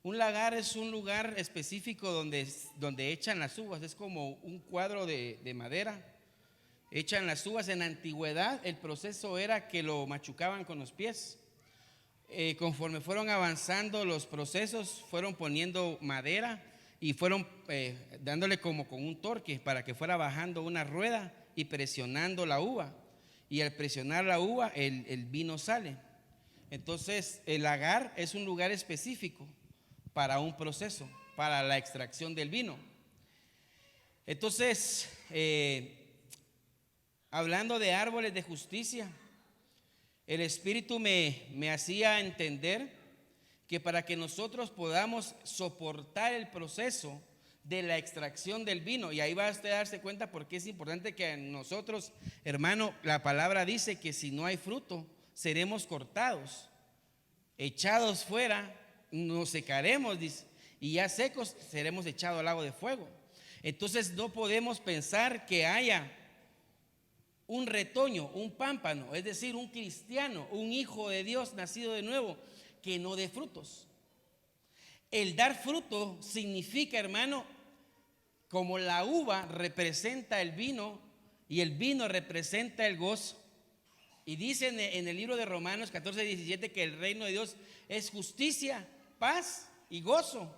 Un lagar es un lugar específico donde echan las uvas. Es como un cuadro de madera. Echan las uvas. En la antigüedad el proceso era que lo machucaban con los pies. Conforme fueron avanzando los procesos, fueron poniendo madera y fueron dándole como con un torque para que fuera bajando una rueda y presionando la uva. Y al presionar la uva, el vino sale. Entonces, el lagar es un lugar específico para un proceso, para la extracción del vino. Entonces, hablando de árboles de justicia, el Espíritu me hacía entender que para que nosotros podamos soportar el proceso de la extracción del vino, y ahí va a usted a darse cuenta porque es importante que nosotros, hermano, la palabra dice que si no hay fruto, seremos cortados, echados fuera, nos secaremos, dice, y ya secos seremos echados al lago de fuego. Entonces no podemos pensar que haya un retoño, un pámpano, es decir, un cristiano, un hijo de Dios nacido de nuevo, que no dé frutos. El dar fruto significa, hermano, como la uva representa el vino y el vino representa el gozo. Y dice en el libro de Romanos 14:17 que el reino de Dios es justicia, paz y gozo.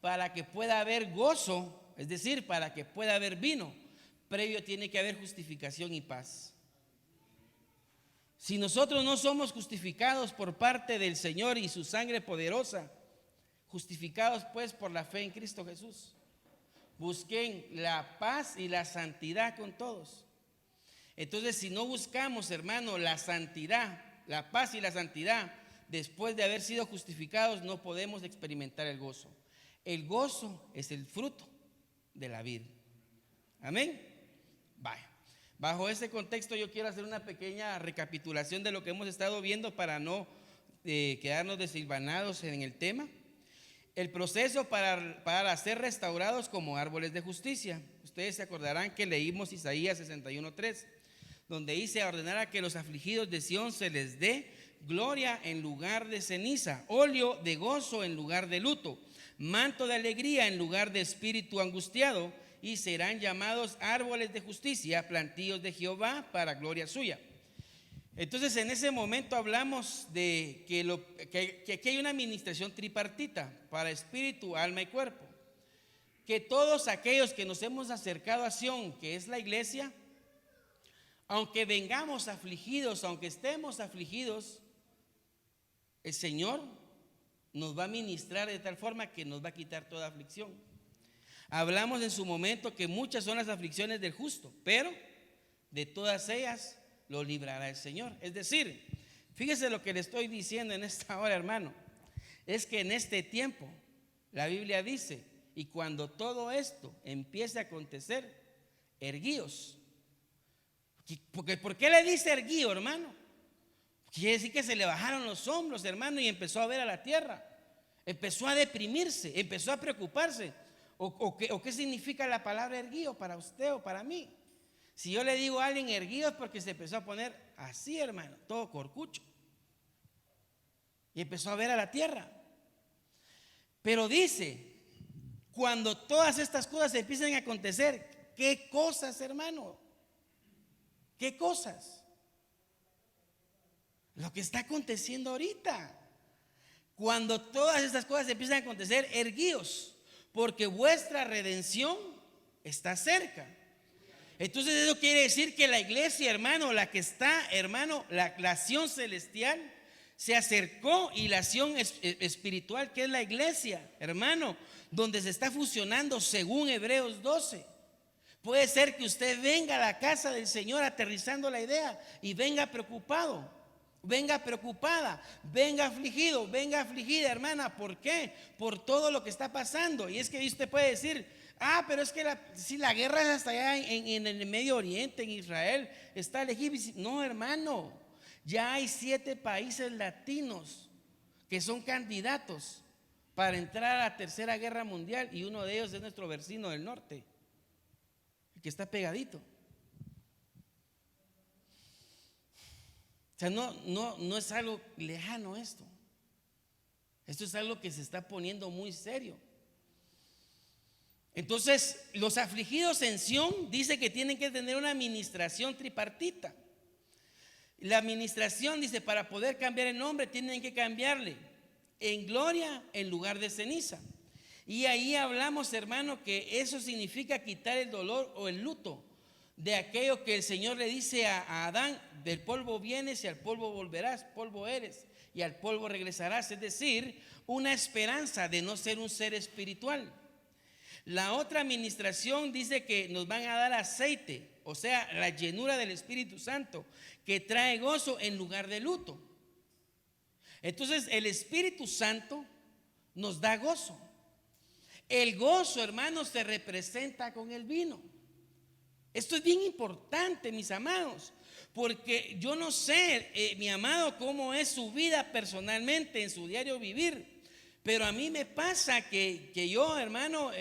Para que pueda haber gozo, es decir, para que pueda haber vino, previo tiene que haber justificación y paz. Si nosotros no somos justificados por parte del Señor y su sangre poderosa, justificados pues por la fe en Cristo Jesús, busquen la paz y la santidad con todos. Entonces, si no buscamos, hermano, la santidad, la paz y la santidad, después de haber sido justificados, no podemos experimentar el gozo. El gozo es el fruto de la vida. Amén. Vaya. Bajo ese contexto yo quiero hacer una pequeña recapitulación de lo que hemos estado viendo para no quedarnos desilvanados en el tema. El proceso para ser restaurados como árboles de justicia. Ustedes se acordarán que leímos Isaías 61:3, donde dice: ordenará que los afligidos de Sión se les dé gloria en lugar de ceniza, óleo de gozo en lugar de luto, manto de alegría en lugar de espíritu angustiado, y serán llamados árboles de justicia, plantíos de Jehová para gloria suya. Entonces, en ese momento hablamos de que aquí hay una administración tripartita para espíritu, alma y cuerpo. Que todos aquellos que nos hemos acercado a Sión, que es la iglesia, aunque vengamos afligidos, aunque estemos afligidos, el Señor nos va a ministrar de tal forma que nos va a quitar toda aflicción. Hablamos en su momento que muchas son las aflicciones del justo, pero de todas ellas lo librará el Señor. Es decir, fíjese lo que le estoy diciendo en esta hora, hermano. Es que en este tiempo, la Biblia dice, y cuando todo esto empiece a acontecer, erguíos. ¿Por qué le dice erguío, hermano? Quiere decir que se le bajaron los hombros, hermano, y empezó a ver a la tierra. Empezó a deprimirse, empezó a preocuparse. ¿O qué significa la palabra erguío para usted o para mí? Si yo le digo a alguien erguido es porque se empezó a poner así, hermano, todo corcucho. Y empezó a ver a la tierra. Pero dice, cuando todas estas cosas empiecen a acontecer, ¿qué cosas, hermano? ¿Qué cosas? Lo que está aconteciendo ahorita. Cuando todas estas cosas empiezan a acontecer, erguíos, porque vuestra redención está cerca. Entonces eso quiere decir que la iglesia, hermano, la que está, hermano, la Sión celestial se acercó, y la Sión espiritual, que es la iglesia, hermano, donde se está fusionando según Hebreos 12. Puede ser que usted venga a la casa del Señor aterrizando la idea y venga preocupado, venga preocupada, venga afligido, venga afligida, hermana. ¿Por qué? Por todo lo que está pasando. Y es que usted puede decir: pero es que si la guerra es hasta allá en el Medio Oriente, en Israel, está legítima. No, hermano, ya hay 7 países latinos que son candidatos para entrar a la tercera guerra mundial, y uno de ellos es nuestro vecino del norte, el que está pegadito. O sea, no es algo lejano esto. Esto es algo que se está poniendo muy serio. Entonces, los afligidos en Sión dice que tienen que tener una administración tripartita. La administración dice, para poder cambiar el nombre tienen que cambiarle en gloria en lugar de ceniza. Y ahí hablamos, hermano, que eso significa quitar el dolor o el luto de aquello que el Señor le dice a Adán: del polvo vienes y al polvo volverás, polvo eres y al polvo regresarás. Es decir, una esperanza de no ser un ser espiritual. La otra administración dice que nos van a dar aceite, o sea, la llenura del Espíritu Santo, que trae gozo en lugar de luto. Entonces, el Espíritu Santo nos da gozo. El gozo, hermanos, se representa con el vino. Esto es bien importante, mis amados, porque yo no sé, mi amado, cómo es su vida personalmente en su diario vivir. Pero a mí me pasa que yo, hermano,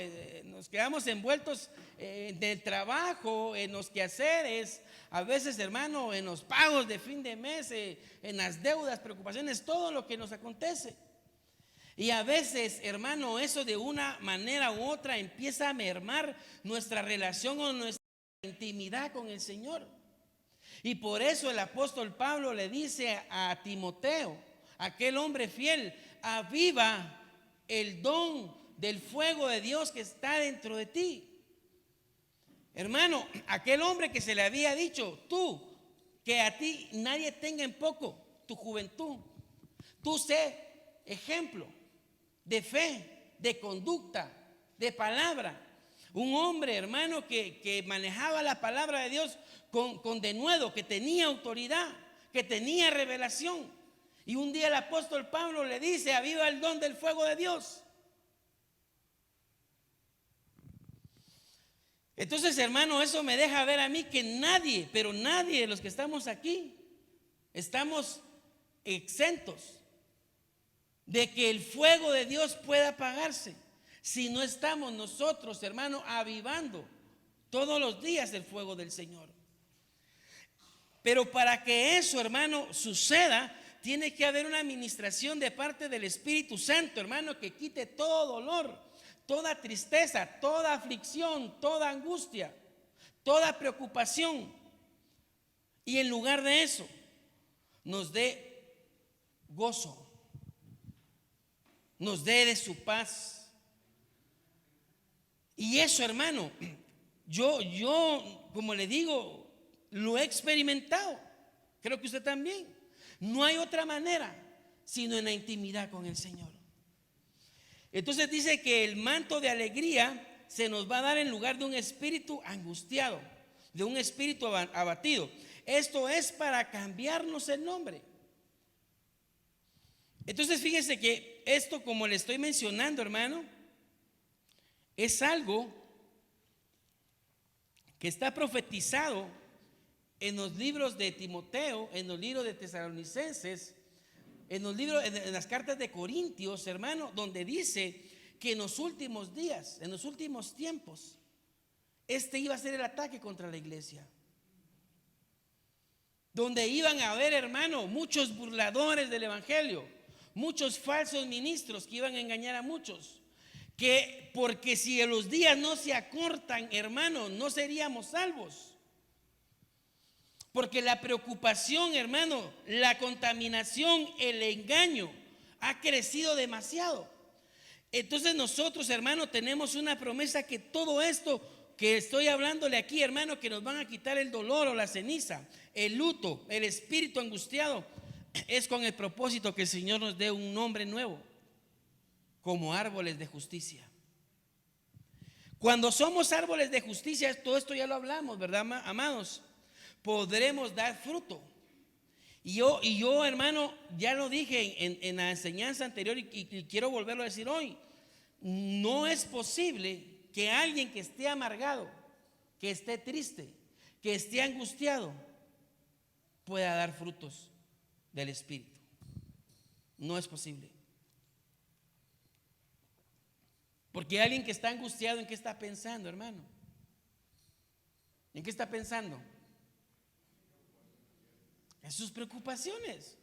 nos quedamos envueltos en el trabajo, en los quehaceres, a veces, hermano, en los pagos de fin de mes, en las deudas, preocupaciones, todo lo que nos acontece. Y a veces, hermano, eso de una manera u otra empieza a mermar nuestra relación o nuestra intimidad con el Señor. Y por eso el apóstol Pablo le dice a Timoteo, aquel hombre fiel: aviva el don del fuego de Dios que está dentro de ti. Hermano, aquel hombre que se le había dicho: tú, que a ti nadie tenga en poco tu juventud, tú sé ejemplo de fe, de conducta, de palabra. Un hombre, hermano, que manejaba la palabra de Dios con denuedo, que tenía autoridad, que tenía revelación. Y un día el apóstol Pablo le dice: aviva el don del fuego de Dios. Entonces, hermano, eso me deja ver a mí que nadie, pero nadie de los que estamos aquí, estamos exentos de que el fuego de Dios pueda apagarse si no estamos nosotros, hermano, avivando todos los días el fuego del Señor. Pero para que eso, hermano, suceda, tiene que haber una administración de parte del Espíritu Santo, hermano, que quite todo dolor, toda tristeza, toda aflicción, toda angustia, toda preocupación. Y en lugar de eso, nos dé gozo, nos dé de su paz. Y eso, hermano, yo, como le digo, lo he experimentado. Creo que usted también. No hay otra manera sino en la intimidad con el Señor. Entonces dice que el manto de alegría se nos va a dar en lugar de un espíritu angustiado, de un espíritu abatido. Esto es para cambiarnos el nombre. Entonces fíjese que esto, como le estoy mencionando, hermano, es algo que está profetizado en los libros de Timoteo, en los libros de Tesalonicenses, en las cartas de Corintios, hermano, donde dice que en los últimos días, en los últimos tiempos, iba a ser el ataque contra la iglesia. Donde iban a haber, hermano, muchos burladores del evangelio, muchos falsos ministros que iban a engañar a muchos. Porque si los días no se acortan, hermano, no seríamos salvos. Porque la preocupación, hermano, la contaminación, el engaño ha crecido demasiado. Entonces nosotros, hermano, tenemos una promesa que todo esto que estoy hablándole aquí, hermano, que nos van a quitar el dolor o la ceniza, el luto, el espíritu angustiado, es con el propósito que el Señor nos dé un nombre nuevo, como árboles de justicia. Cuando somos árboles de justicia, todo esto ya lo hablamos, ¿verdad, amados? Podremos dar fruto. Y yo, hermano, ya lo dije en la enseñanza anterior y quiero volverlo a decir hoy. No es posible que alguien que esté amargado, que esté triste, que esté angustiado, pueda dar frutos del Espíritu. No es posible. Porque alguien que está angustiado, ¿en qué está pensando, hermano? ¿En qué está pensando? En sus preocupaciones.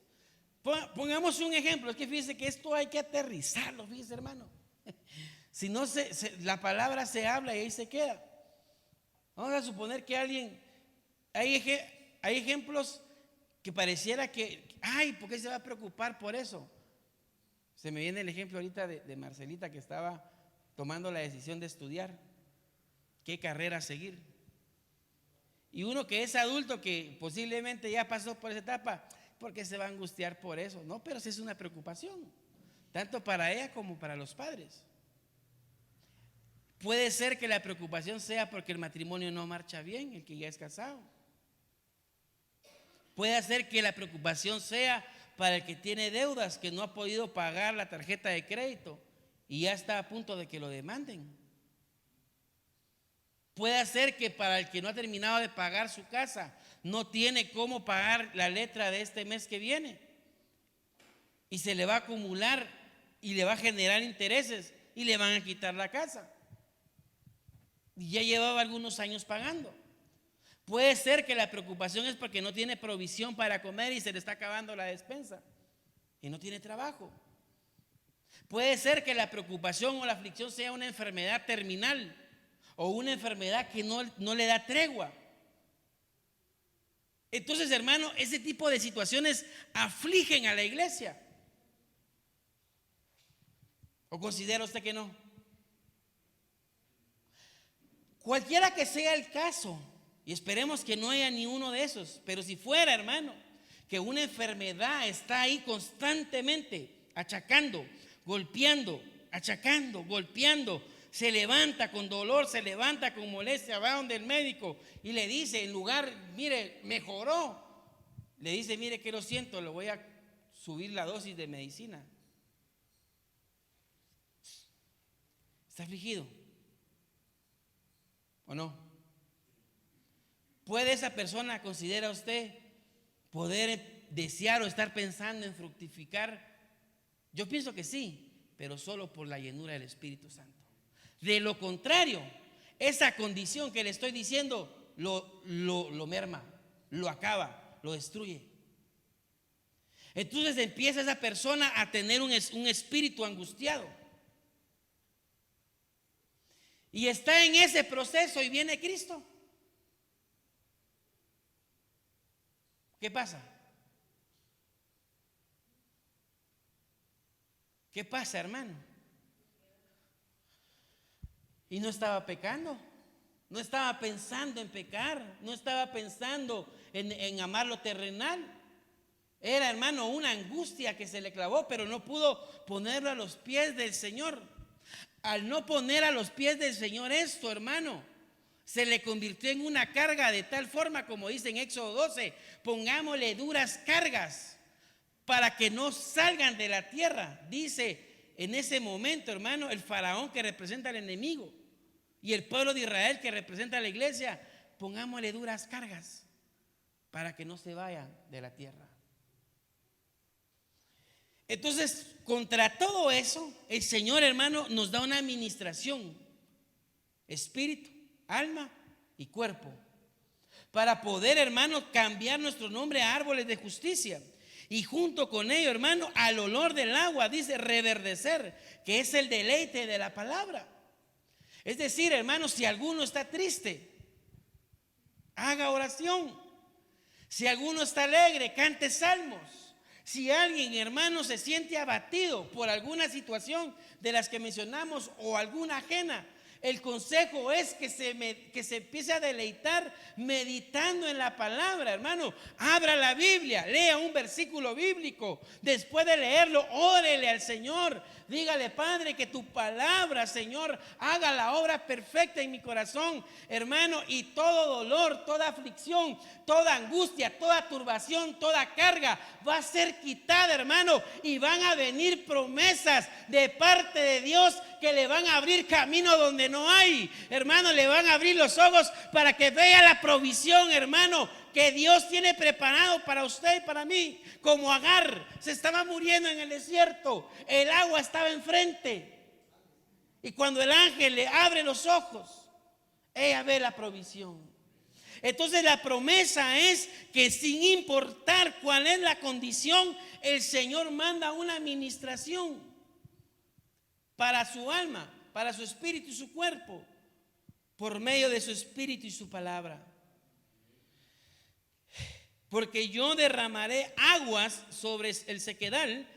Pongamos un ejemplo. Es que fíjese que esto hay que aterrizarlo, fíjese, hermano. Si no la palabra se habla y ahí se queda. Vamos a suponer que alguien, hay ejemplos que pareciera que, ay, ¿por qué se va a preocupar por eso? Se me viene el ejemplo ahorita de Marcelita, que estaba tomando la decisión de estudiar qué carrera seguir. Y uno que es adulto, que posiblemente ya pasó por esa etapa, ¿por qué se va a angustiar por eso? No, pero sí es una preocupación, tanto para ella como para los padres. Puede ser que la preocupación sea porque el matrimonio no marcha bien, el que ya es casado. Puede ser que la preocupación sea para el que tiene deudas, que no ha podido pagar la tarjeta de crédito y ya está a punto de que lo demanden. Puede ser que para el que no ha terminado de pagar su casa, no tiene cómo pagar la letra de este mes que viene y se le va a acumular y le va a generar intereses y le van a quitar la casa. Y ya llevaba algunos años pagando. Puede ser que la preocupación es porque no tiene provisión para comer y se le está acabando la despensa y no tiene trabajo. Puede ser que la preocupación o la aflicción sea una enfermedad terminal o una enfermedad que no le da tregua. Entonces, hermano, ese tipo de situaciones afligen a la iglesia. ¿O considera usted que no? Cualquiera que sea el caso, y esperemos que no haya ni uno de esos, pero si fuera, hermano, que una enfermedad está ahí constantemente achacando, golpeando, achacando, golpeando, se levanta con dolor, se levanta con molestia, va donde el médico y le dice, en lugar, mire, mejoró, le dice, mire que lo siento, le voy a subir la dosis de medicina. ¿Está afligido o no? ¿Puede esa persona, considera usted, poder desear o estar pensando en fructificar? Yo pienso que sí, pero solo por la llenura del Espíritu Santo. De lo contrario, esa condición que le estoy diciendo lo merma, lo acaba, lo destruye. Entonces empieza esa persona a tener un espíritu angustiado. Y está en ese proceso y viene Cristo. ¿Qué pasa? ¿Qué pasa, hermano? Y no estaba pecando, no estaba pensando en pecar, no estaba pensando en amar lo terrenal. Era, hermano, una angustia que se le clavó, pero no pudo ponerlo a los pies del Señor. Al no poner a los pies del Señor esto, hermano, se le convirtió en una carga de tal forma, como dice en Éxodo 12, pongámosle duras cargas para que no salgan de la tierra. Dice en ese momento, hermano, el faraón, que representa al enemigo, y el pueblo de Israel, que representa a la iglesia, pongámosle duras cargas para que no se vayan de la tierra. Entonces, contra todo eso, el Señor, hermano, nos da una administración, espíritu, alma y cuerpo, para poder, hermano, cambiar nuestro nombre a árboles de justicia. Y junto con ello, hermano, al olor del agua, dice reverdecer, que es el deleite de la palabra. Es decir, hermano, si alguno está triste, haga oración. Si alguno está alegre, cante salmos. Si alguien, hermano, se siente abatido por alguna situación de las que mencionamos o alguna ajena, el consejo es que se empiece a deleitar meditando en la palabra, hermano. Abra la Biblia, lea un versículo bíblico. Después de leerlo, órele al Señor. Dígale, Padre, que tu palabra, Señor, haga la obra perfecta en mi corazón, hermano. Y todo dolor, toda aflicción, toda angustia, toda turbación, toda carga va a ser quitada, hermano. Y van a venir promesas de parte de Dios que le van a abrir camino donde no hay, hermano. Le van a abrir los ojos para que vea la provisión, hermano, que Dios tiene preparado para usted y para mí. Como Agar se estaba muriendo en el desierto, el agua estaba enfrente, y cuando el ángel le abre los ojos, ella ve la provisión. Entonces la promesa es que sin importar cuál es la condición, el Señor manda una administración para su alma, para su espíritu y su cuerpo, por medio de su espíritu y su palabra. Porque yo derramaré aguas sobre el sequedal.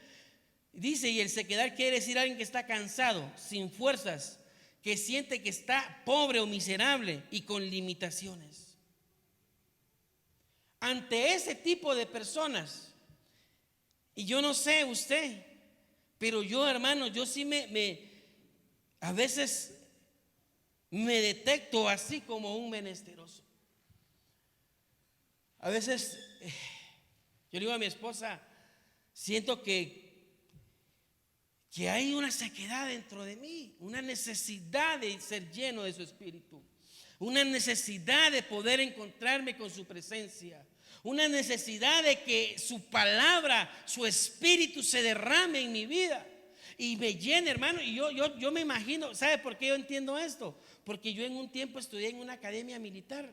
Dice, y el sequedal quiere decir alguien que está cansado, sin fuerzas, que siente que está pobre o miserable y con limitaciones. Ante ese tipo de personas, y yo no sé usted, pero yo, hermano, yo sí a veces me detecto así como un menesteroso. A veces yo le digo a mi esposa, siento que hay una sequedad dentro de mí, una necesidad de ser lleno de su espíritu, una necesidad de poder encontrarme con su presencia, una necesidad de que su palabra, su espíritu se derrame en mi vida y me llene, hermano. Y yo me imagino, ¿sabe por qué yo entiendo esto? Porque yo en un tiempo estudié en una academia militar.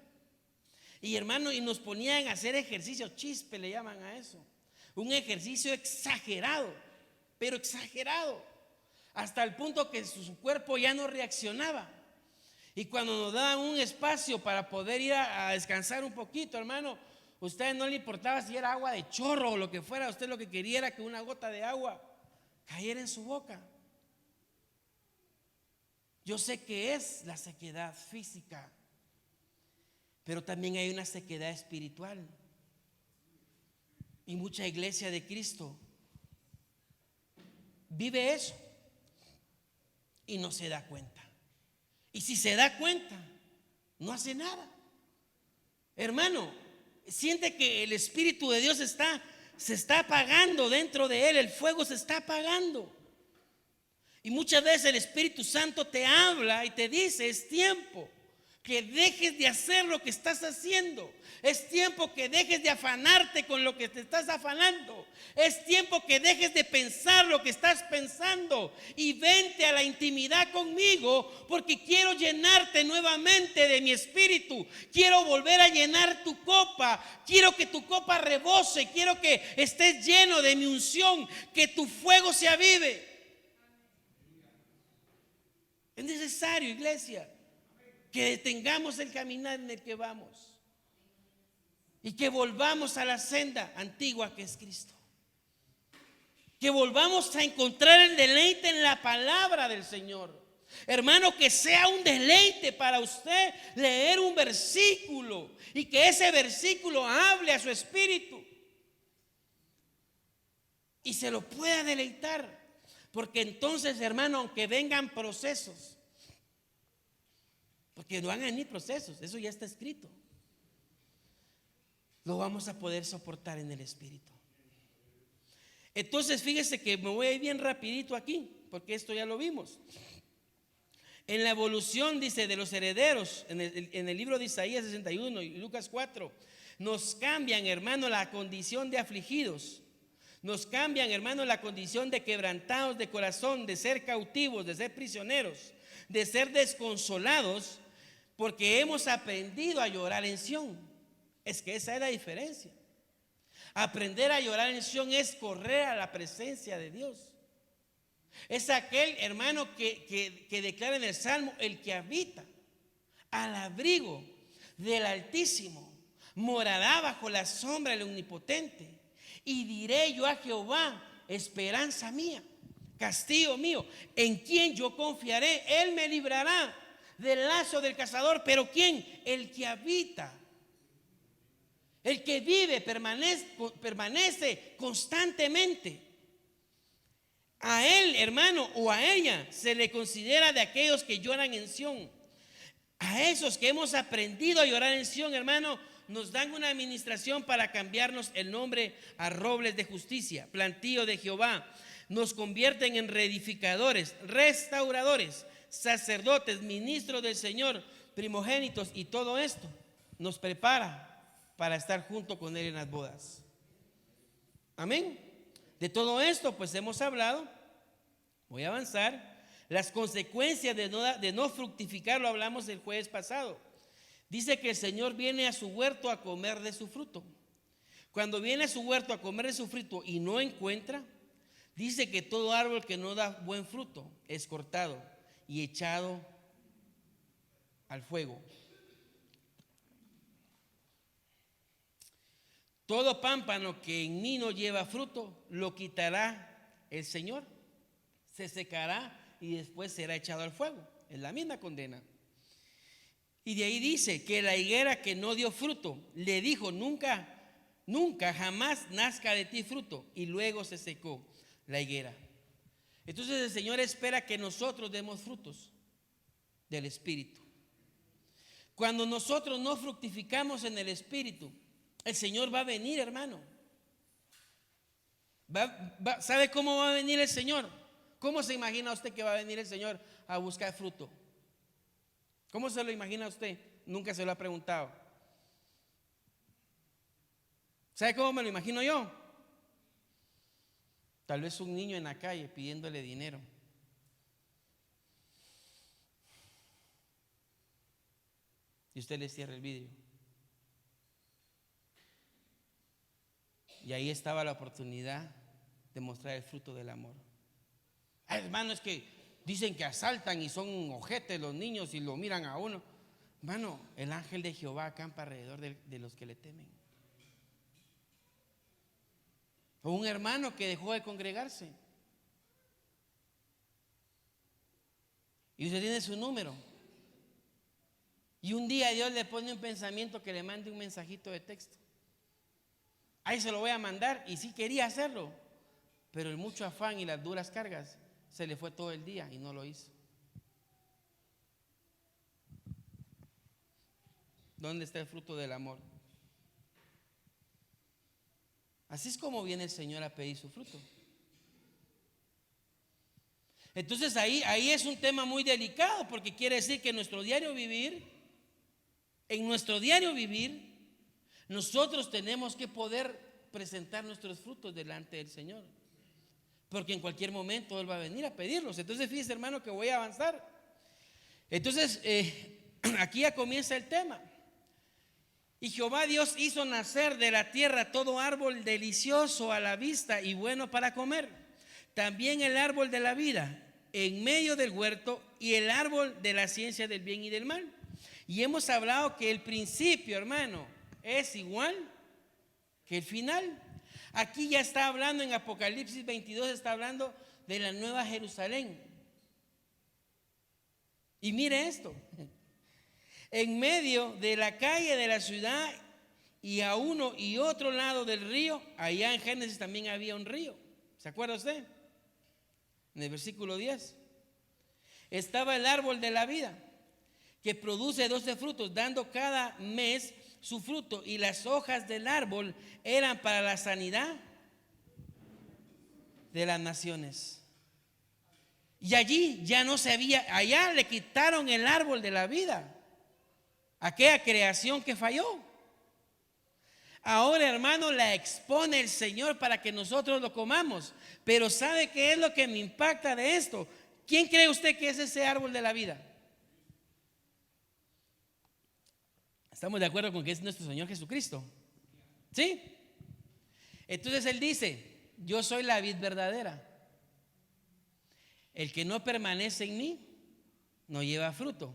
Y hermano, y nos ponían a hacer ejercicio, chispe le llaman a eso. Un ejercicio exagerado, pero exagerado, hasta el punto que su cuerpo ya no reaccionaba. Y cuando nos daban un espacio para poder ir a descansar un poquito, hermano, a usted no le importaba si era agua de chorro o lo que fuera, usted lo que quería era que una gota de agua cayera en su boca. Yo sé que es la sequedad física, pero también hay una sequedad espiritual. Y mucha iglesia de Cristo vive eso y no se da cuenta. Y si se da cuenta, no hace nada. Hermano, siente que el Espíritu de Dios se está apagando dentro de él, el fuego se está apagando. Y muchas veces el Espíritu Santo te habla y te dice, es tiempo que dejes de hacer lo que estás haciendo. Es tiempo que dejes de afanarte con lo que te estás afanando. Es tiempo que dejes de pensar lo que estás pensando y vente a la intimidad conmigo, porque quiero llenarte nuevamente de mi espíritu. Quiero volver a llenar tu copa. Quiero que tu copa rebose. Quiero que estés lleno de mi unción, que tu fuego se avive. Es necesario, iglesia, que detengamos el caminar en el que vamos y que volvamos a la senda antigua que es Cristo. Que volvamos a encontrar el deleite en la palabra del Señor. Hermano, que sea un deleite para usted leer un versículo y que ese versículo hable a su espíritu y se lo pueda deleitar. Porque entonces, hermano, aunque vengan procesos, porque no van a venir procesos, eso ya está escrito, lo vamos a poder soportar en el espíritu. Entonces fíjese que me voy a ir bien rapidito aquí, porque esto ya lo vimos. En la evolución, dice, de los herederos, en el libro de Isaías 61 y Lucas 4, nos cambian, hermano, la condición de afligidos. Nos cambian, hermano, la condición de quebrantados de corazón, de ser cautivos, de ser prisioneros, de ser desconsolados, porque hemos aprendido a llorar en Sión. Es que esa es la diferencia. Aprender a llorar en Sión es correr a la presencia de Dios. Es aquel, hermano, que declara en el Salmo, el que habita al abrigo del Altísimo morará bajo la sombra del Omnipotente. Y diré yo a Jehová, esperanza mía, castillo mío, en quien yo confiaré. Él me librará del lazo del cazador. Pero ¿quién? El que habita, el que vive, permanece constantemente. A él, hermano, o a ella se le considera de aquellos que lloran en Sión. A esos que hemos aprendido a llorar en Sión, hermano, nos dan una administración para cambiarnos el nombre a robles de justicia, plantío de Jehová. Nos convierten en reedificadores, restauradores, sacerdotes, ministros del Señor, primogénitos, y todo esto nos prepara para estar junto con Él en las bodas. Amén. De todo esto pues hemos hablado. Voy a avanzar. Las consecuencias de no fructificar lo hablamos el jueves pasado. Dice que el Señor viene a su huerto a comer de su fruto. Cuando viene a su huerto a comer de su fruto y no encuentra, dice que todo árbol que no da buen fruto es cortado y echado al fuego. Todo pámpano que en mí no lleva fruto, lo quitará el Señor. Se secará y después será echado al fuego. Es la misma condena. Y de ahí dice que la higuera que no dio fruto, le dijo, nunca, nunca, jamás nazca de ti fruto. Y luego se secó la higuera. Entonces el Señor espera que nosotros demos frutos del Espíritu. Cuando nosotros no fructificamos en el Espíritu, el Señor va a venir, hermano. ¿Sabe cómo va a venir el Señor? ¿Cómo se imagina usted que va a venir el Señor a buscar fruto? ¿Cómo se lo imagina usted? Nunca se lo ha preguntado. ¿Sabe cómo me lo imagino yo? Tal vez un niño en la calle pidiéndole dinero. Y usted le cierra el vidrio. Y ahí estaba la oportunidad de mostrar el fruto del amor. Ay, hermano, es que dicen que asaltan y son ojetes los niños y lo miran a uno. Hermano, el ángel de Jehová acampa alrededor de los que le temen. O un hermano que dejó de congregarse y usted tiene su número. Y un día Dios le pone un pensamiento que le mande un mensajito de texto. Ahí se lo voy a mandar, y sí quería hacerlo, pero el mucho afán y las duras cargas se le fue todo el día y no lo hizo. ¿Dónde está el fruto del amor? Así es como viene el Señor a pedir su fruto. Entonces ahí es un tema muy delicado, porque quiere decir que en nuestro diario vivir, nosotros tenemos que poder presentar nuestros frutos delante del Señor, porque en cualquier momento Él va a venir a pedirlos. Entonces fíjese, hermano, que voy a avanzar. Entonces aquí ya comienza el tema. Y Jehová Dios hizo nacer de la tierra todo árbol delicioso a la vista y bueno para comer, también el árbol de la vida en medio del huerto y el árbol de la ciencia del bien y del mal. Y hemos hablado que el principio, hermano, es igual que el final. Aquí ya está hablando en Apocalipsis 22, está hablando de la nueva Jerusalén. Y mire esto: en medio de la calle de la ciudad y a uno y otro lado del río, allá en Génesis también había un río. ¿Se acuerda usted? En el versículo 10 estaba el árbol de la vida, que produce 12 frutos, dando cada mes su fruto, y las hojas del árbol eran para la sanidad de las naciones. Y allí ya no se había, allá le quitaron el árbol de la vida, aquella creación que falló. Ahora, hermano, la expone el Señor para que nosotros lo comamos. Pero ¿sabe qué es lo que me impacta de esto? ¿Quién cree usted que es ese árbol de la vida? ¿Estamos de acuerdo con que es nuestro Señor Jesucristo? ¿Sí? Entonces Él dice: yo soy la vid verdadera. El que no permanece en mí no lleva fruto,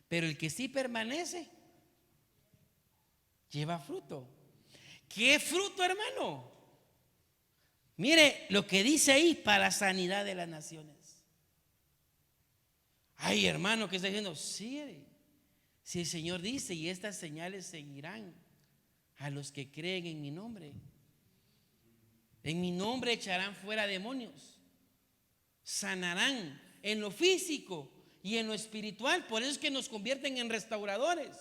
pero el que sí permanece lleva fruto. ¿Qué fruto, hermano? Mire lo que dice ahí: para la sanidad de las naciones. Ay, hermano, ¿qué está diciendo? Sí, si el Señor dice: y estas señales seguirán a los que creen en mi nombre. En mi nombre echarán fuera demonios, sanarán en lo físico y en lo espiritual. Por eso es que nos convierten en restauradores.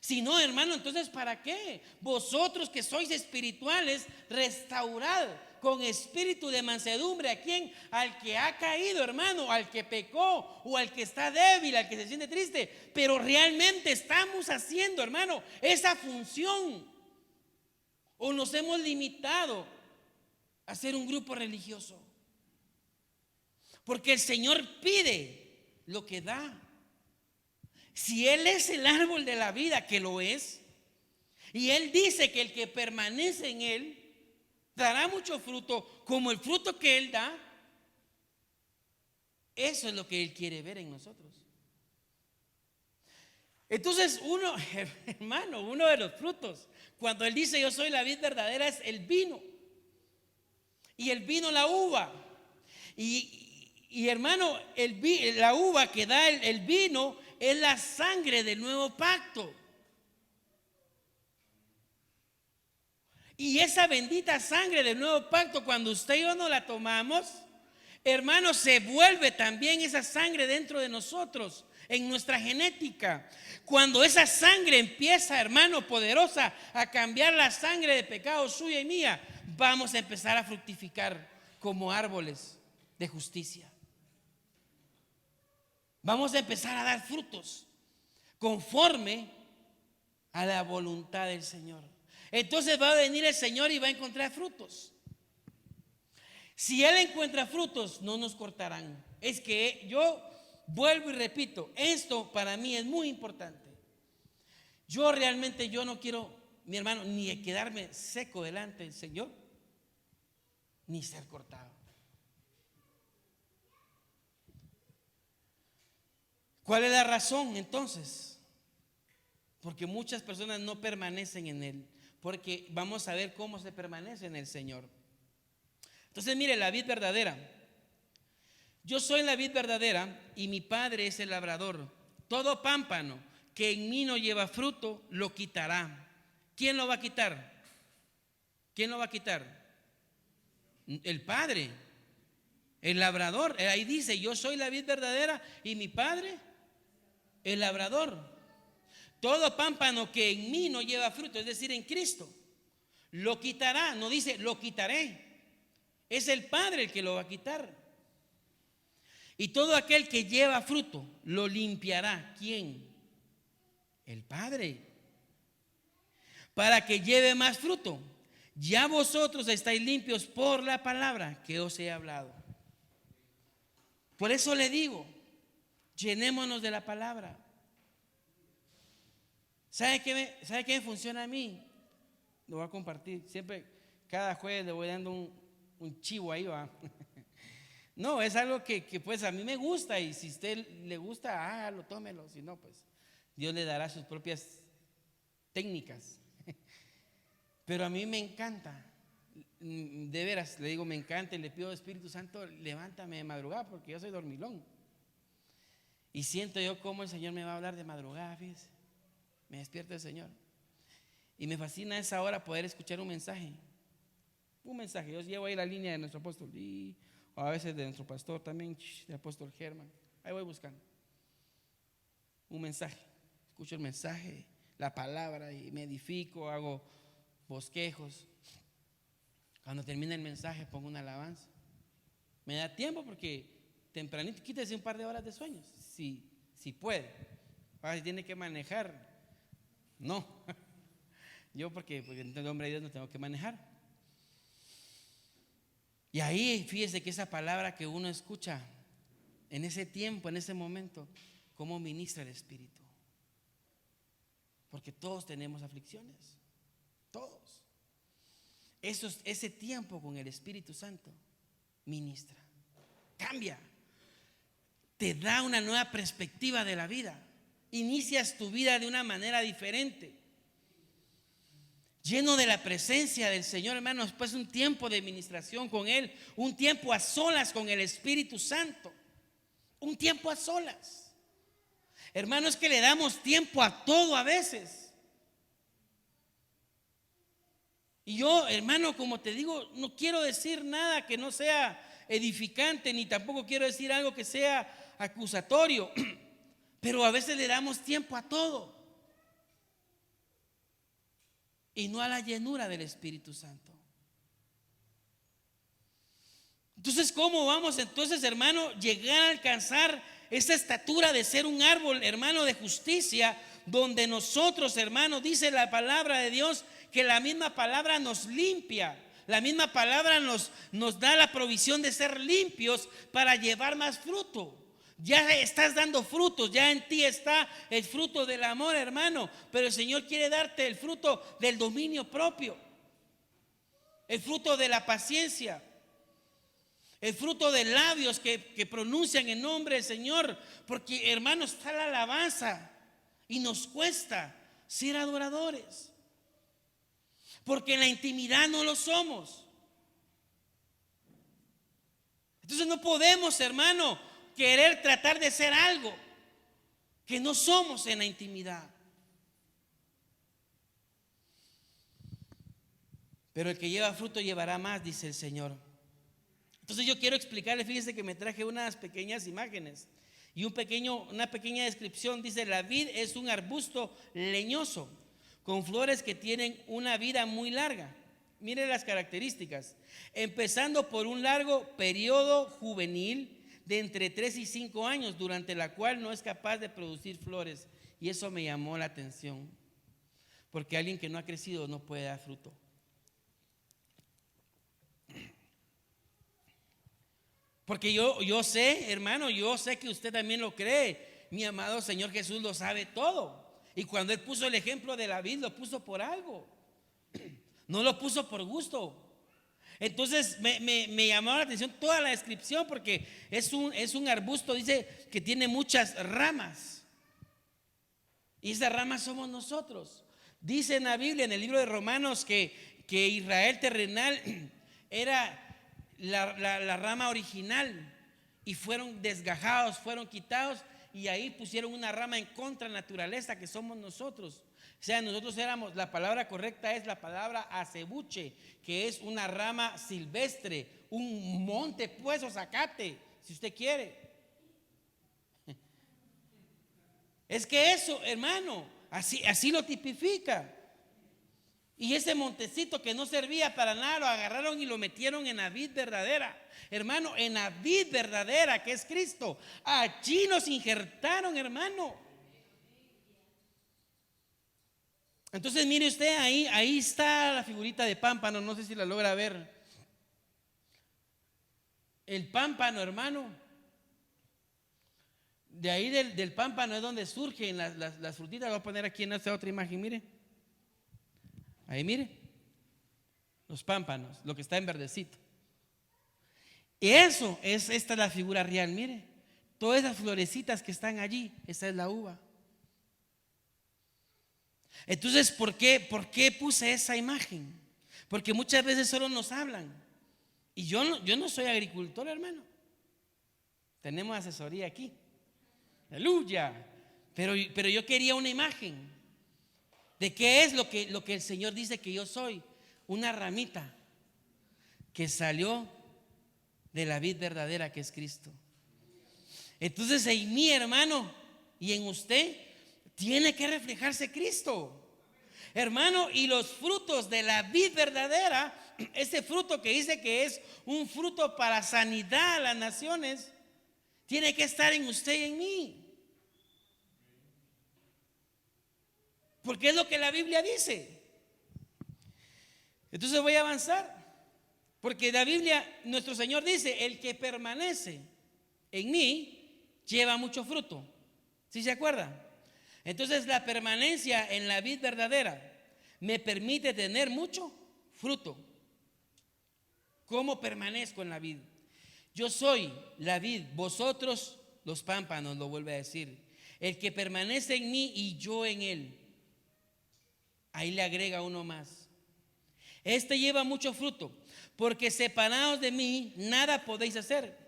Si no, hermano, entonces ¿para qué? Vosotros que sois espirituales, restaurad con espíritu de mansedumbre a quien, al que ha caído, hermano, al que pecó o al que está débil, al que se siente triste. Pero realmente estamos haciendo, hermano, esa función, o nos hemos limitado a ser un grupo religioso. Porque el Señor pide lo que da. Si Él es el árbol de la vida, que lo es, y Él dice que el que permanece en Él dará mucho fruto, como el fruto que Él da, eso es lo que Él quiere ver en nosotros. Entonces hermano, uno de los frutos, cuando Él dice yo soy la vid verdadera, es el vino. Y el vino la uva. Y hermano, la uva que da el vino es la sangre del nuevo pacto. Y esa bendita sangre del nuevo pacto, cuando usted y yo no la tomamos, hermano, se vuelve también esa sangre dentro de nosotros, en nuestra genética. Cuando esa sangre empieza, hermano, poderosa, a cambiar la sangre de pecado suya y mía, vamos a empezar a fructificar como árboles de justicia. Vamos a empezar a dar frutos conforme a la voluntad del Señor. Entonces va a venir el Señor y va a encontrar frutos. Si Él encuentra frutos, no nos cortarán. Es que yo vuelvo y repito, esto para mí es muy importante. Yo realmente no quiero, mi hermano, ni quedarme seco delante del Señor, ni ser cortado. ¿Cuál es la razón entonces? Porque muchas personas no permanecen en Él. Porque vamos a ver cómo se permanece en el Señor. Entonces mire, la vid verdadera. Yo soy la vid verdadera y mi Padre es el labrador. Todo pámpano que en mí no lleva fruto, lo quitará. ¿Quién lo va a quitar? ¿Quién lo va a quitar? El Padre, el labrador. Ahí dice, yo soy la vid verdadera y mi Padre, el labrador. Todo pámpano que en mí no lleva fruto, es decir, en Cristo, lo quitará. No dice, lo quitaré. Es el Padre el que lo va a quitar. Y todo aquel que lleva fruto, lo limpiará. ¿Quién? El Padre. Para que lleve más fruto. Ya vosotros estáis limpios por la palabra que os he hablado. Por eso le digo, llenémonos de la palabra. ¿Sabe qué me funciona a mí? Lo voy a compartir. Siempre, cada jueves le voy dando un chivo ahí, va. No, es algo que pues a mí me gusta. Y si a usted le gusta, hágalo, tómelo. Si no, pues Dios le dará sus propias técnicas. Pero a mí me encanta. De veras, le digo, me encanta. Y le pido, Espíritu Santo, levántame de madrugada, porque yo soy dormilón. Y siento yo cómo el Señor me va a hablar de madrugada, fíjese. Me despierta el Señor. Y me fascina esa hora poder escuchar un mensaje. Un mensaje. Yo llevo ahí la línea de nuestro apóstol. O a veces de nuestro pastor también, del apóstol Germán. Ahí voy buscando. Un mensaje. Escucho el mensaje, la palabra y me edifico, hago bosquejos. Cuando termina el mensaje pongo una alabanza. Me da tiempo porque tempranito, quítese un par de horas de sueños. Si puede. Ahora si tiene que manejar. No, yo porque el hombre de Dios no tengo que manejar. Y ahí fíjese que esa palabra que uno escucha en ese tiempo, en ese momento, cómo ministra el Espíritu. Porque todos tenemos aflicciones, todos. Ese tiempo con el Espíritu Santo ministra, cambia, te da una nueva perspectiva de la vida. Inicias tu vida de una manera diferente, lleno de la presencia del Señor, hermanos. Después un tiempo de ministración con Él, un tiempo a solas con el Espíritu Santo, un tiempo a solas. Hermanos, que le damos tiempo a todo a veces. Y yo, hermano, como te digo, no quiero decir nada que no sea edificante, ni tampoco quiero decir algo que sea acusatorio. Pero a veces le damos tiempo a todo y no a la llenura del Espíritu Santo. Entonces, ¿cómo vamos entonces, hermano, llegar a alcanzar esa estatura de ser un árbol, hermano, de justicia, donde nosotros, hermano, dice la palabra de Dios que la misma palabra nos limpia? La misma palabra nos da la provisión de ser limpios para llevar más fruto. Ya estás dando frutos, ya en ti está el fruto del amor, hermano. Pero el Señor quiere darte el fruto del dominio propio, el fruto de la paciencia, el fruto de labios que pronuncian en nombre del Señor. Porque, hermano, está la alabanza y nos cuesta ser adoradores, porque en la intimidad no lo somos. Entonces no podemos, hermano, querer tratar de ser algo que no somos en la intimidad. Pero el que lleva fruto llevará más, dice el Señor. Entonces yo quiero explicarle, fíjese que me traje unas pequeñas imágenes y una pequeña descripción. Dice: la vid es un arbusto leñoso con flores que tienen una vida muy larga. Mire las características, empezando por un largo periodo juvenil de entre 3 y 5 años, durante la cual no es capaz de producir flores. Y eso me llamó la atención, porque alguien que no ha crecido no puede dar fruto. Porque yo sé, hermano, yo sé que usted también lo cree. Mi amado Señor Jesús lo sabe todo. Y cuando Él puso el ejemplo de la vid, lo puso por algo. No lo puso por gusto. Entonces me llamó la atención toda la descripción, porque es un arbusto, dice que tiene muchas ramas. Y esas ramas somos nosotros. Dice en la Biblia, en el libro de Romanos, que Israel terrenal era la rama original, y fueron desgajados, fueron quitados, y ahí pusieron una rama en contra de la naturaleza, que somos nosotros. O sea, nosotros éramos, la palabra correcta es la palabra acebuche, que es una rama silvestre, un monte pues o zacate, si usted quiere. Es que eso, hermano, así lo tipifica. Y ese montecito que no servía para nada, lo agarraron y lo metieron en la vid verdadera. Hermano, en la vid verdadera, que es Cristo. Allí nos injertaron, hermano. Entonces mire usted, ahí está la figurita de pámpano. No sé si la logra ver. El pámpano, hermano. De ahí del pámpano es donde surgen las frutitas. Voy a poner aquí en esta otra imagen, mire. Ahí mire, los pámpanos, lo que está en verdecito. Y esta es la figura real, mire. Todas esas florecitas que están allí, esa es la uva. Entonces, ¿por qué puse esa imagen? Porque muchas veces solo nos hablan. Y yo no soy agricultor, hermano. Tenemos asesoría aquí. Aleluya. Pero yo quería una imagen de qué es lo que el Señor dice que yo soy. Una ramita que salió de la vid verdadera, que es Cristo. Entonces en mí, hermano, y en usted tiene que reflejarse Cristo, hermano. Y los frutos de la vid verdadera, ese fruto que dice que es un fruto para sanidad a las naciones, tiene que estar en usted y en mí. Porque es lo que la Biblia dice. Entonces voy a avanzar. Porque la Biblia, nuestro Señor dice: el que permanece en mí lleva mucho fruto. ¿Sí se acuerdan? Entonces la permanencia en la vid verdadera me permite tener mucho fruto. ¿Cómo permanezco en la vid? Yo soy la vid, vosotros los pámpanos, lo vuelve a decir. El que permanece en mí y yo en él. Ahí le agrega uno más. Este lleva mucho fruto, porque separados de mí nada podéis hacer.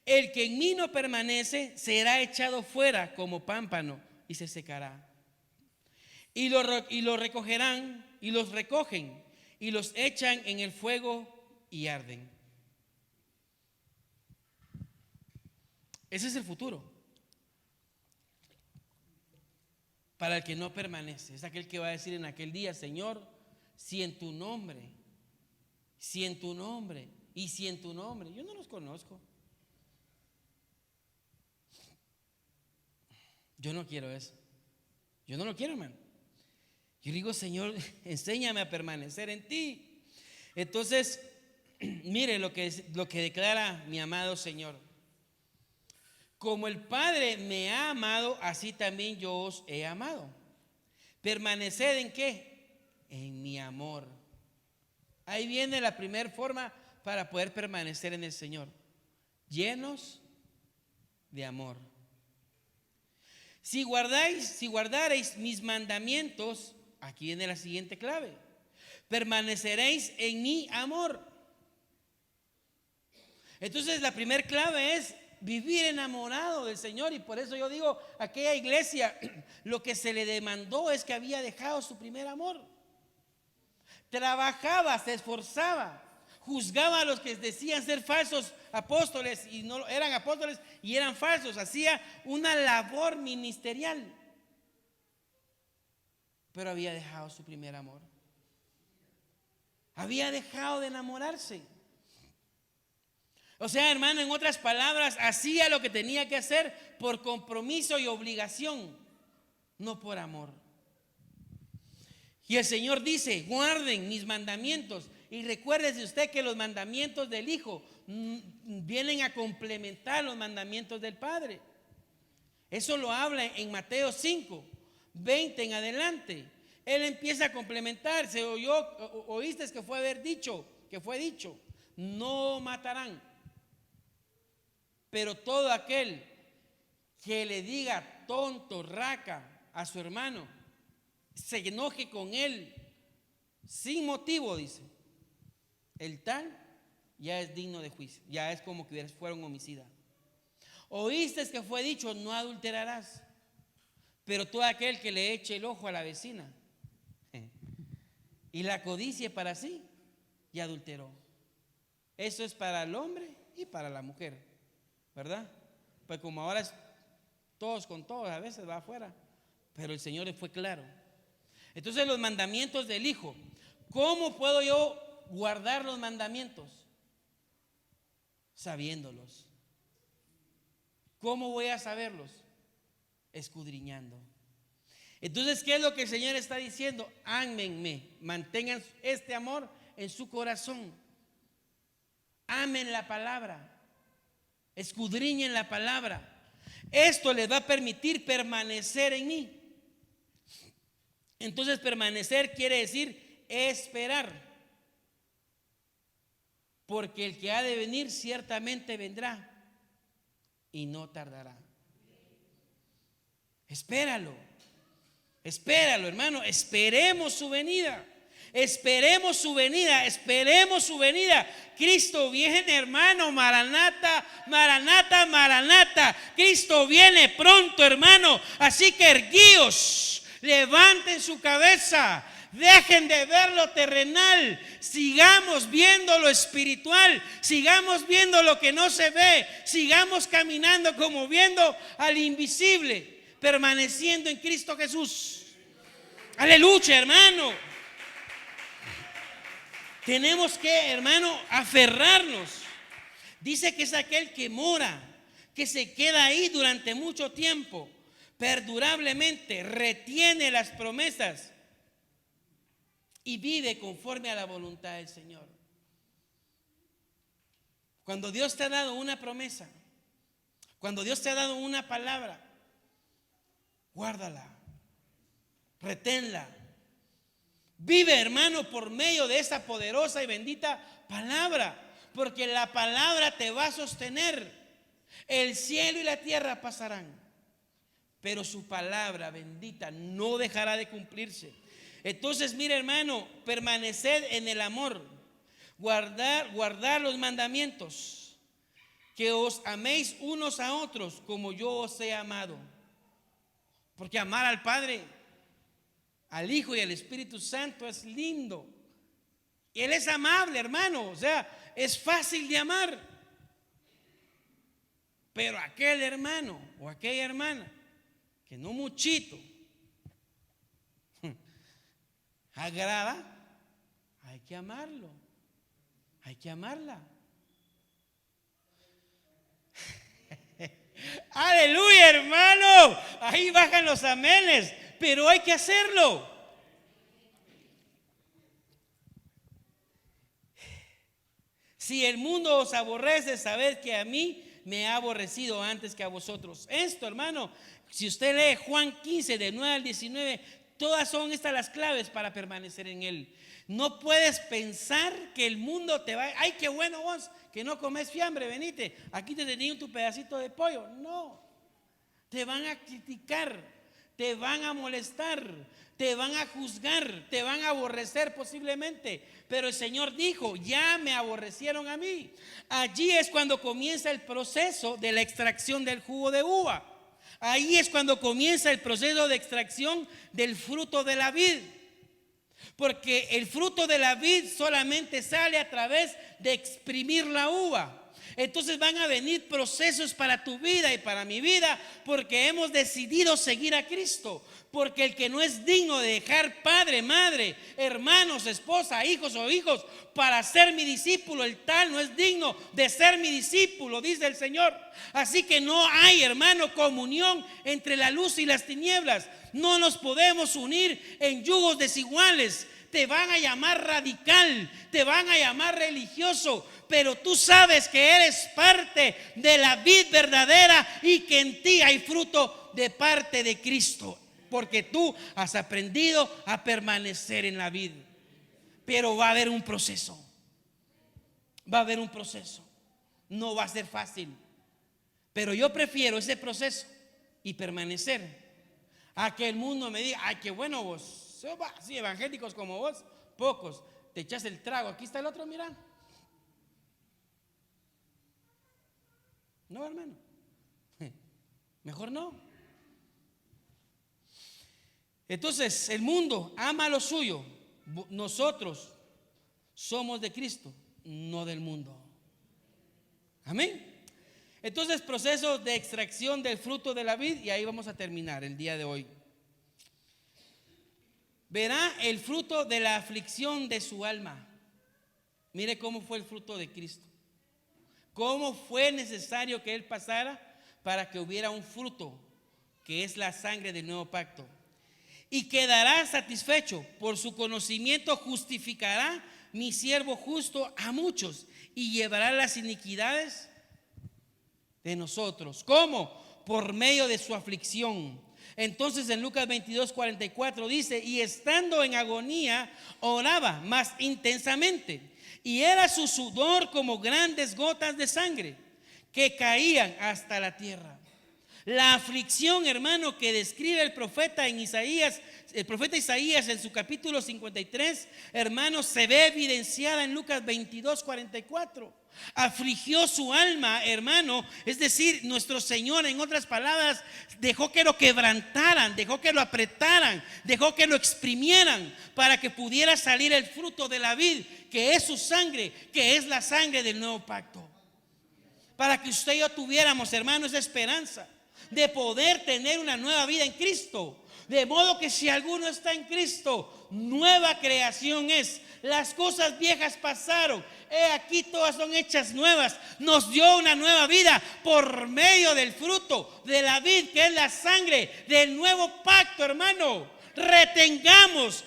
El que en mí no permanece será echado fuera como pámpano y se secará. Y lo recogerán, y los recogen, y los echan en el fuego y arden. Ese es el futuro. Para el que no permanece, es aquel que va a decir en aquel día: Señor, si en tu nombre, y si en tu nombre, yo no los conozco. Yo no quiero eso. Yo no lo quiero, hermano. Yo digo: Señor, enséñame a permanecer en ti. Entonces, mire lo que declara mi amado Señor. Como el Padre me ha amado, así también yo os he amado. ¿Permaneced en qué? En mi amor. Ahí viene la primera forma para poder permanecer en el Señor. Llenos de amor. Si guardareis mis mandamientos, aquí viene la siguiente clave: permaneceréis en mi amor. Entonces la primera clave es vivir enamorado del Señor. Y por eso yo digo, aquella iglesia, lo que se le demandó es que había dejado su primer amor. Trabajaba, se esforzaba, juzgaba a los que decían ser falsos apóstoles y no eran apóstoles y eran falsos. Hacía una labor ministerial, pero había dejado su primer amor. Había dejado de enamorarse. O sea, hermano, en otras palabras, hacía lo que tenía que hacer por compromiso y obligación, no por amor. Y el Señor dice: guarden mis mandamientos. Y recuérdese usted que los mandamientos del Hijo vienen a complementar los mandamientos del Padre. Eso lo habla en Mateo 5, 20 en adelante. Él empieza a complementarse. Oíste que fue dicho, no matarán. Pero todo aquel que le diga tonto, raca a su hermano, se enoje con él sin motivo, dice, el tal ya es digno de juicio, ya es como que fuera un homicida. Oíste que fue dicho, no adulterarás. Pero todo aquel que le eche el ojo a la vecina y la codicie para sí, ya adulteró. Eso es para el hombre y para la mujer, ¿verdad? Pues como ahora es todos con todos, a veces va afuera, pero el Señor fue claro. Entonces los mandamientos del Hijo, ¿cómo puedo yo guardar los mandamientos? Sabiéndolos. ¿Cómo voy a saberlos? Escudriñando. Entonces, ¿qué es lo que el Señor está diciendo? Ámenme, mantengan este amor en su corazón. Amen la palabra, escudriñen la palabra. Esto les va a permitir permanecer en mí. Entonces, permanecer quiere decir esperar, porque el que ha de venir ciertamente vendrá y no tardará. Espéralo, hermano. Esperemos su venida. Esperemos su venida, esperemos su venida. Cristo viene, hermano. Maranata, Maranata, Maranata. Cristo viene pronto, hermano. Así que erguíos, levanten su cabeza, dejen de ver lo terrenal, sigamos viendo lo espiritual, sigamos viendo lo que no se ve, sigamos caminando como viendo al invisible, permaneciendo en Cristo Jesús. Aleluya, hermano. Tenemos que, hermano, aferrarnos. Dice que es aquel que mora, que se queda ahí durante mucho tiempo, perdurablemente, retiene las promesas y vive conforme a la voluntad del Señor. Cuando Dios te ha dado una promesa, cuando Dios te ha dado una palabra, guárdala, reténla. Vive, hermano, por medio de esa poderosa y bendita palabra, porque la palabra te va a sostener. El cielo y la tierra pasarán, pero su palabra bendita no dejará de cumplirse. Entonces, mire, hermano, permaneced en el amor, guardar los mandamientos, que os améis unos a otros como yo os he amado. Porque amar al Padre, al Hijo y al Espíritu Santo es lindo. Y Él es amable, hermano. O sea, es fácil de amar. Pero aquel hermano o aquella hermana que no muchito agrada, hay que amarlo, hay que amarla. Aleluya, hermano. Ahí bajan los amenes, pero hay que hacerlo. Si el mundo os aborrece, sabed que a mí me ha aborrecido antes que a vosotros. Esto, hermano, si usted lee Juan 15, de 9 al 19, todas son estas las claves para permanecer en Él. No puedes pensar que el mundo te va, ay, qué bueno vos, que no comes fiambre, venite, aquí te tenía tu pedacito de pollo. No, te van a criticar, te van a molestar, te van a juzgar, te van a aborrecer posiblemente. Pero el Señor dijo, ya me aborrecieron a mí. Allí es cuando comienza el proceso de la extracción del jugo de uva. Ahí es cuando comienza el proceso de extracción del fruto de la vid. Porque el fruto de la vid solamente sale a través de exprimir la uva. Entonces van a venir procesos para tu vida y para mi vida, porque hemos decidido seguir a Cristo. Porque el que no es digno de dejar padre, madre, hermanos, esposa, hijos o hijos para ser mi discípulo, el tal no es digno de ser mi discípulo, dice el Señor. Así que no hay, hermano, comunión entre la luz y las tinieblas. No nos podemos unir en yugos desiguales. Te van a llamar radical, te van a llamar religioso, pero tú sabes que eres parte de la vid verdadera y que en ti hay fruto de parte de Cristo, porque tú has aprendido a permanecer en la vid. Pero va a haber un proceso, va a haber un proceso, no va a ser fácil, pero yo prefiero ese proceso y permanecer a que el mundo me diga, ay, qué bueno vos. Sí, evangélicos como vos, pocos, te echas el trago, aquí está el otro, mira. No, hermano, mejor no. Entonces el mundo ama lo suyo. Nosotros somos de Cristo, no del mundo. Amén. Entonces, proceso de extracción del fruto de la vid, y ahí vamos a terminar el día de hoy. Verá el fruto de la aflicción de su alma. Mire cómo fue el fruto de Cristo. Cómo fue necesario que Él pasara para que hubiera un fruto, que es la sangre del nuevo pacto. Y quedará satisfecho, por su conocimiento justificará mi siervo justo a muchos y llevará las iniquidades de nosotros. ¿Cómo? Por medio de su aflicción. Entonces en Lucas 22:44 dice, y estando en agonía oraba más intensamente, y era su sudor como grandes gotas de sangre que caían hasta la tierra. La aflicción, hermano, que describe el profeta en Isaías, el profeta Isaías en su capítulo 53, hermano, se ve evidenciada en Lucas 22:44. Afligió su alma, hermano, es decir, nuestro Señor, en otras palabras, dejó que lo quebrantaran, dejó que lo apretaran, dejó que lo exprimieran para que pudiera salir el fruto de la vid, que es su sangre, que es la sangre del nuevo pacto. Para que usted y yo tuviéramos, hermano, esa esperanza de poder tener una nueva vida en Cristo. De modo que si alguno está en Cristo, nueva creación es. Las cosas viejas pasaron, he aquí todas son hechas nuevas. Nos dio una nueva vida por medio del fruto de la vid, que es la sangre del nuevo pacto, hermano. Retengamos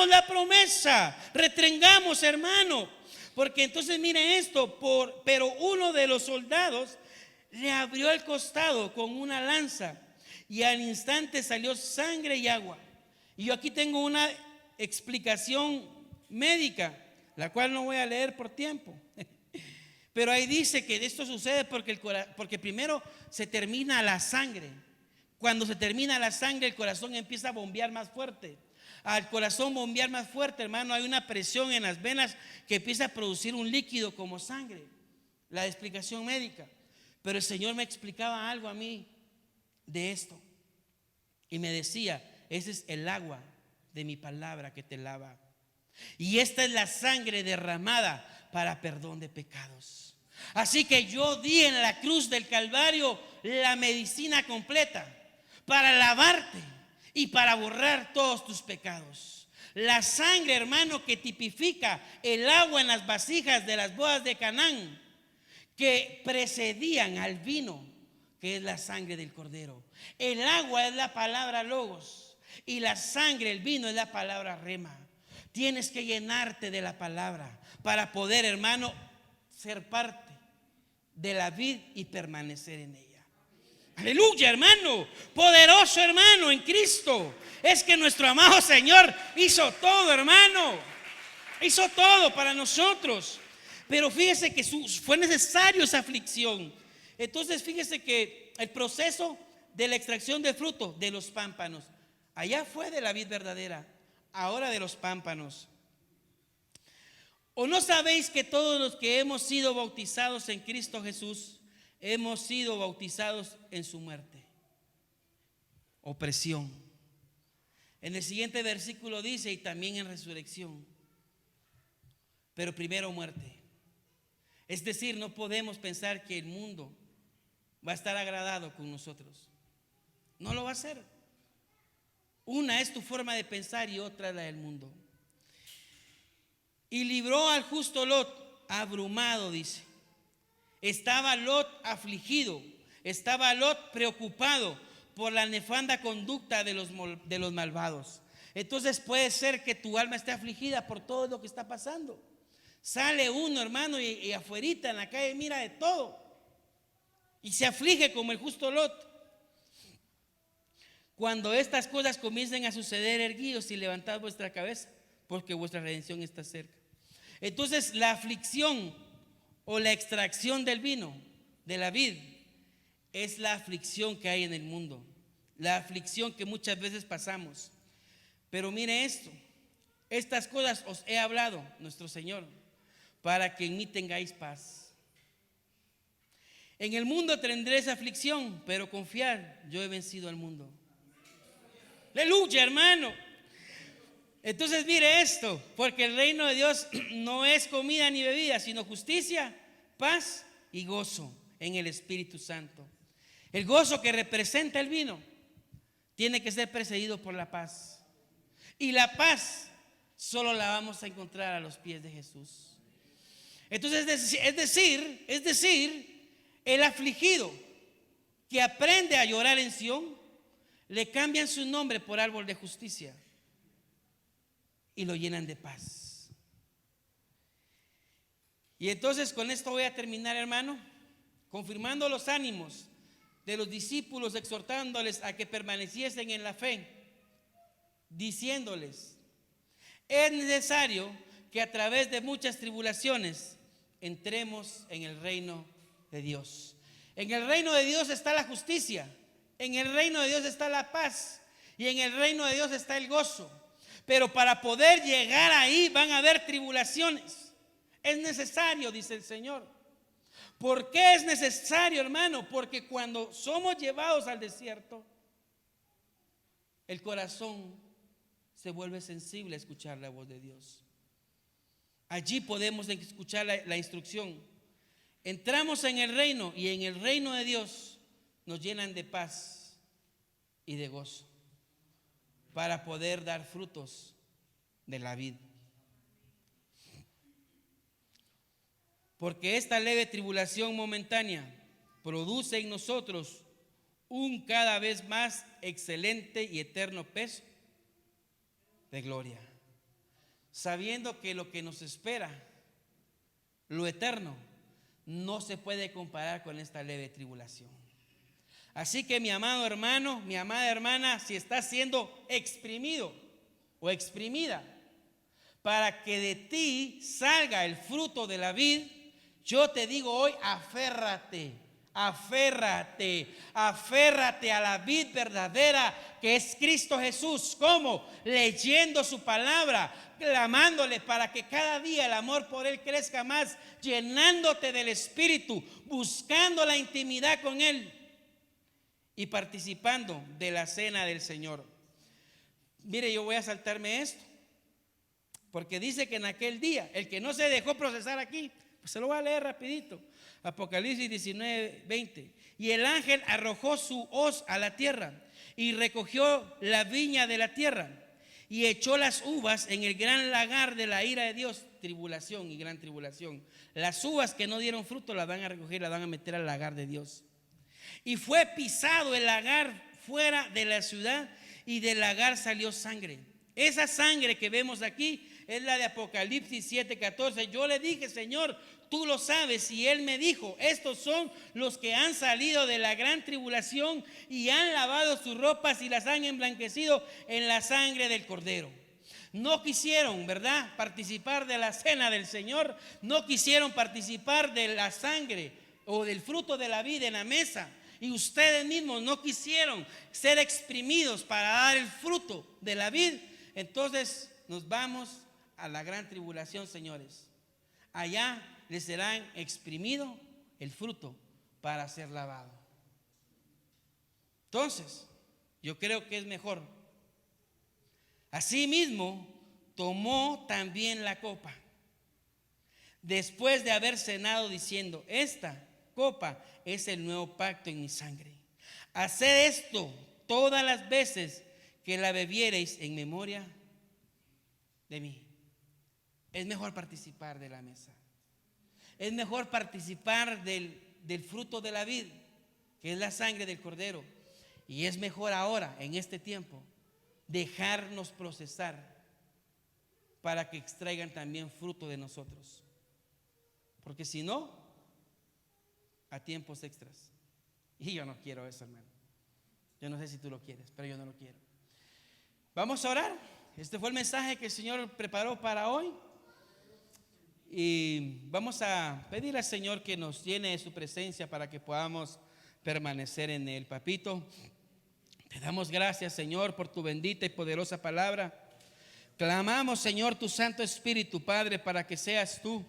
la promesa, retengamos, hermano. Porque entonces mire esto, pero uno de los soldados le abrió el costado con una lanza y al instante salió sangre y agua. Y yo aquí tengo una explicación médica, la cual no voy a leer por tiempo. Pero ahí dice que esto sucede porque primero se termina la sangre. Cuando se termina la sangre, el corazón empieza a bombear más fuerte. Al corazón bombear más fuerte, hermano, hay una presión en las venas que empieza a producir un líquido como sangre. La explicación médica. Pero el Señor me explicaba algo a mí de esto. Y me decía, ese es el agua de mi palabra que te lava. Y esta es la sangre derramada para perdón de pecados. Así que yo di en la cruz del Calvario la medicina completa para lavarte y para borrar todos tus pecados. La sangre, hermano, que tipifica el agua en las vasijas de las bodas de Canaán, que precedían al vino, que es la sangre del Cordero. El agua es la palabra logos y la sangre, el vino, es la palabra rema. Tienes que llenarte de la palabra para poder, hermano, ser parte de la vid y permanecer en ella. Aleluya, hermano. Poderoso, hermano, en Cristo. Es que nuestro amado Señor hizo todo, hermano. Hizo todo para nosotros. Pero fíjese que fue necesario esa aflicción. Entonces fíjese que el proceso de la extracción del fruto de los pámpanos, allá fue de la vid verdadera, ahora de los pámpanos. ¿O no sabéis que todos los que hemos sido bautizados en Cristo Jesús hemos sido bautizados en su muerte? Opresión. En el siguiente versículo dice, y también en resurrección. Pero primero muerte. Es decir, no podemos pensar que el mundo va a estar agradado con nosotros. No lo va a hacer. Una es tu forma de pensar y otra es la del mundo. Y libró al justo Lot abrumado, dice. Estaba Lot afligido, estaba Lot preocupado por la nefanda conducta de los malvados. Entonces puede ser que tu alma esté afligida por todo lo que está pasando. Sale uno, hermano, y afuerita en la calle mira de todo y se aflige como el justo Lot. Cuando estas cosas comiencen a suceder, erguíos y levantad vuestra cabeza, porque vuestra redención está cerca. Entonces la aflicción o la extracción del vino, de la vid, es la aflicción que hay en el mundo, la aflicción que muchas veces pasamos. Pero mire esto, estas cosas os he hablado, nuestro Señor, para que en mí tengáis paz. En el mundo tendréis aflicción, pero confiad, yo he vencido al mundo. Aleluya, hermano. Entonces mire esto, porque el reino de Dios no es comida ni bebida, sino justicia, paz y gozo en el Espíritu Santo. El gozo que representa el vino tiene que ser precedido por la paz. Y la paz solo la vamos a encontrar a los pies de Jesús. Entonces es decir, el afligido que aprende a llorar en Sión, le cambian su nombre por árbol de justicia y lo llenan de paz. Y entonces con esto voy a terminar, hermano, confirmando los ánimos de los discípulos, exhortándoles a que permaneciesen en la fe, diciéndoles: es necesario que a través de muchas tribulaciones entremos en el reino de Dios. En el reino de Dios está la justicia, en el reino de Dios está la paz y en el reino de Dios está el gozo. Pero para poder llegar ahí van a haber tribulaciones. Es necesario, dice el Señor. ¿Por qué es necesario, hermano? Porque cuando somos llevados al desierto, el corazón se vuelve sensible a escuchar la voz de Dios. Allí podemos escuchar la instrucción. Entramos en el reino y en el reino de Dios nos llenan de paz y de gozo para poder dar frutos de la vida. Porque esta leve tribulación momentánea produce en nosotros un cada vez más excelente y eterno peso de gloria, sabiendo que lo que nos espera, lo eterno, no se puede comparar con esta leve tribulación. Así que mi amado hermano, mi amada hermana, si estás siendo exprimido o exprimida para que de ti salga el fruto de la vid, yo te digo hoy: aférrate a la vid verdadera, que es Cristo Jesús. ¿Cómo? Leyendo su palabra, clamándole para que cada día el amor por Él crezca más, llenándote del Espíritu, buscando la intimidad con Él y participando de la cena del Señor. Mire, yo voy a saltarme esto, porque dice que en aquel día, el que no se dejó procesar aquí, pues se lo voy a leer rapidito. Apocalipsis 19, 20. Y el ángel arrojó su hoz a la tierra y recogió la viña de la tierra y echó las uvas en el gran lagar de la ira de Dios. Tribulación y gran tribulación. Las uvas que no dieron fruto las van a recoger, las van a meter al lagar de Dios. Y fue pisado el lagar fuera de la ciudad, y del lagar salió sangre. Esa sangre que vemos aquí es la de Apocalipsis 7:14. Yo le dije: Señor, tú lo sabes, y Él me dijo, estos son los que han salido de la gran tribulación y han lavado sus ropas y las han emblanquecido en la sangre del Cordero. No quisieron, ¿verdad?, participar de la cena del Señor, no quisieron participar de la sangre o del fruto de la vida en la mesa. Y ustedes mismos no quisieron ser exprimidos para dar el fruto de la vid. Entonces nos vamos a la gran tribulación, señores. Allá les serán exprimido el fruto para ser lavado. Entonces, yo creo que es mejor. Asimismo, tomó también la copa, después de haber cenado, diciendo, esta copa es el nuevo pacto en mi sangre. Haced esto todas las veces que la bebiereis en memoria de mí. Es mejor participar de la mesa. Es mejor participar del fruto de la vid, que es la sangre del Cordero. Y es mejor ahora, en este tiempo, dejarnos procesar para que extraigan también fruto de nosotros. Porque si no, a tiempos extras. Y yo no quiero eso, hermano. Yo no sé si tú lo quieres, pero yo no lo quiero. Vamos a orar. Este fue el mensaje que el Señor preparó para hoy. Y vamos a pedir al Señor que nos llene de su presencia para que podamos permanecer en Él. Papito, te damos gracias, Señor, por tu bendita y poderosa palabra. Clamamos, Señor, tu Santo Espíritu, Padre, para que seas tú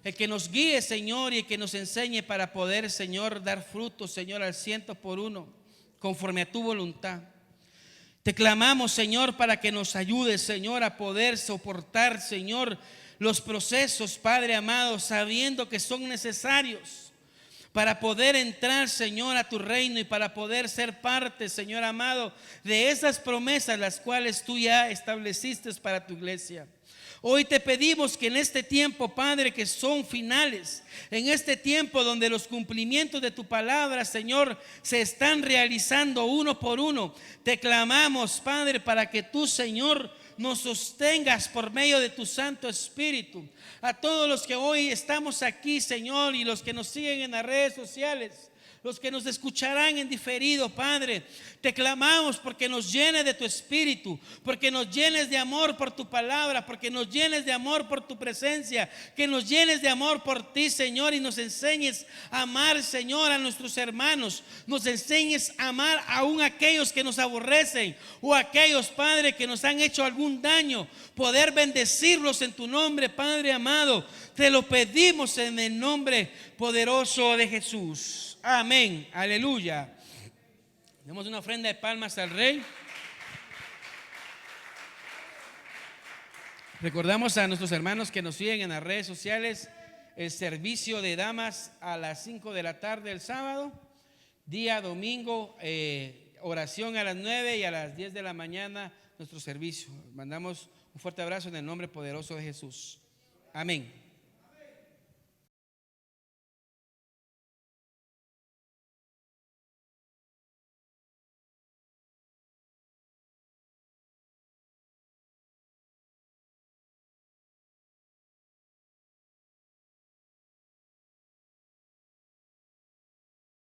el que nos guíe, Señor, y el que nos enseñe para poder, Señor, dar fruto, Señor, al 100%, conforme a tu voluntad. Te clamamos, Señor, para que nos ayudes, Señor, a poder soportar, Señor, los procesos, Padre amado, sabiendo que son necesarios para poder entrar, Señor, a tu reino y para poder ser parte, Señor amado, de esas promesas las cuales tú ya estableciste para tu iglesia. Hoy te pedimos que en este tiempo, Padre, que son finales, en este tiempo donde los cumplimientos de tu palabra, Señor, se están realizando uno por uno, te clamamos, Padre, para que tú, Señor, nos sostengas por medio de tu Santo Espíritu. A todos los que hoy estamos aquí, Señor, y los que nos siguen en las redes sociales, los que nos escucharán en diferido, Padre, te clamamos porque nos llenes de tu Espíritu, porque nos llenes de amor por tu palabra, porque nos llenes de amor por tu presencia, que nos llenes de amor por ti, Señor, y nos enseñes a amar, Señor, a nuestros hermanos, nos enseñes a amar aún a aquellos que nos aborrecen o a aquellos, Padre, que nos han hecho algún daño, poder bendecirlos en tu nombre, Padre amado. Te lo pedimos en el nombre poderoso de Jesús. Amén, aleluya. Demos una ofrenda de palmas al Rey. Recordamos a nuestros hermanos que nos siguen en las redes sociales el servicio de damas a las 5 de la tarde el sábado, día domingo, oración a las 9 y a las 10 de la mañana nuestro servicio. Mandamos un fuerte abrazo en el nombre poderoso de Jesús. Amén.